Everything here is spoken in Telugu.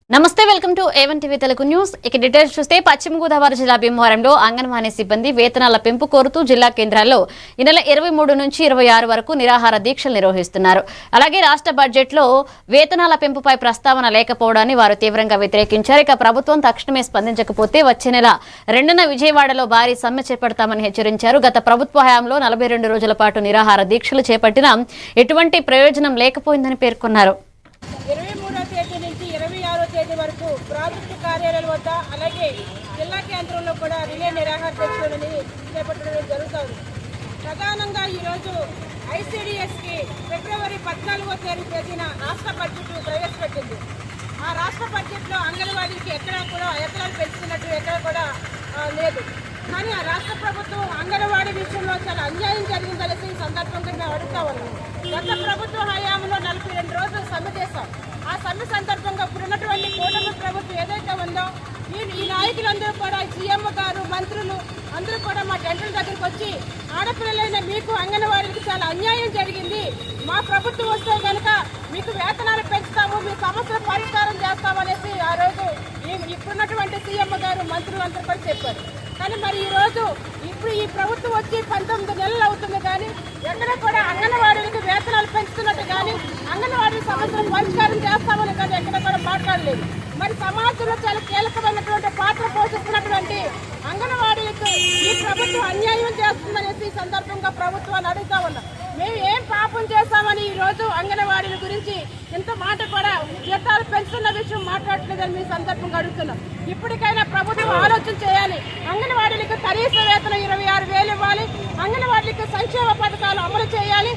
నమస్తే, welcome to A1 TV Telugu news. ఇక డీటెయిల్స్ చూస్తే పశ్చిమ గోదావరి జిల్లా భీమవరంలో అంగన్వాడీ సిబ్బంది వేతనాల పెంపు కోరుతూ జిల్లా కేంద్రాల్లో ఈ నెల 23 నుంచి 26 వరకు నిరాహార దీక్షలు నిర్వహిస్తున్నారు. అలాగే రాష్ట్ర బడ్జెట్లో వేతనాల పెంపుపై ప్రస్తావన లేకపోవడాన్ని వారు తీవ్రంగా వ్యతిరేకించారు. ఇక ప్రభుత్వం తక్షణమే స్పందించకపోతే వచ్చే నెల 2న విజయవాడలో భారీ సమ్మె చేపడతామని హెచ్చరించారు. గత ప్రభుత్వ హయాంలో 42 రోజుల పాటు నిరాహార దీక్షలు చేపట్టినా ఎటువంటి ప్రయోజనం లేకపోయిందని పేర్కొన్నారు. 23వ తేదీ నుంచి 26వ తేదీ వరకు ప్రభుత్వ కార్యాలయాల వద్ద అలాగే జిల్లా కేంద్రంలో కూడా రిలే నిరాహార దీక్షలని చేపట్టడం జరుగుతుంది. ప్రధానంగా ఈరోజు ఐసీడీఎస్కి ఫిబ్రవరి 14వ తేదీన రాష్ట్ర బడ్జెట్ ప్రవేశపెట్టింది. ఆ రాష్ట్ర బడ్జెట్లో అంగన్వాడీకి ఎక్కడా కూడా వేతనాలు పెంచుతున్నట్టు ఎక్కడ కూడా లేదు. కానీ ఆ రాష్ట్ర ప్రభుత్వం అంగన్వాడీ విషయంలో చాలా అన్యాయం జరిగిందనేసి ఈ సందర్భంగా మేము అడుగుతా ఉన్నాం. గత ప్రభుత్వ హయాంలో 42 రోజులు సమ్మె చేశాం. ఆ సమ్మె సందర్భంగా ఇప్పుడున్నటువంటి కూటమి ప్రభుత్వం ఏదైతే ఉందో ఈ నాయకులందరూ కూడా సీఎం గారు, మంత్రులు అందరూ కూడా మా టెంట్ల దగ్గరికి వచ్చి ఆడపిల్లలైన మీకు అంగన్వాడీకి చాలా అన్యాయం జరిగింది, మా ప్రభుత్వం వస్తే కనుక మీకు వేతనాలు పెంచుతాము, మీ సమస్యలు పరిష్కారం చేస్తామనేసి ఆ రోజు ఇప్పుడున్నటువంటి సీఎం గారు, మంత్రులు అందరూ కూడా చెప్పారు. కానీ మరి ఇప్పుడు ఈ ప్రభుత్వం వచ్చి 19 నెలలు అవుతుంది, కానీ ఎక్కడ కూడా అంగన్వాడీలకు వేతనాలు పెంచుతున్నట్టు కానీ అంగన్వాడీ సమస్యలు పరిష్కారం చేస్తామని కానీ ఎక్కడ కూడా మాట్లాడలేదు. మరి సమాజంలో చాలా కీలకమైనటువంటి పాత్ర పోషిస్తున్నటువంటి అంగన్వాడీలకు ఈ ప్రభుత్వం అన్యాయం చేస్తుందనేసి ఈ సందర్భంగా ప్రభుత్వాన్ని అడుగుతా ఉన్నాం. మేము ఏం పాపం చేస్తామని ఈరోజు అంగన్వాడీల గురించి ఇంత మాట కూడా జీతాలు పెంచుతున్న విషయం మాట్లాడలేదని మీ సందర్భంగా అడుగుతున్నాం. ఇప్పటికైనా ప్రభుత్వం ఆలోచన చేయాలి. అంగన్వాడీలకు కనీస వేతనం 26,000 ఇవ్వాలి. అంగన్వాడీలకు సంక్షేమ పథకాలు అమలు చేయాలి.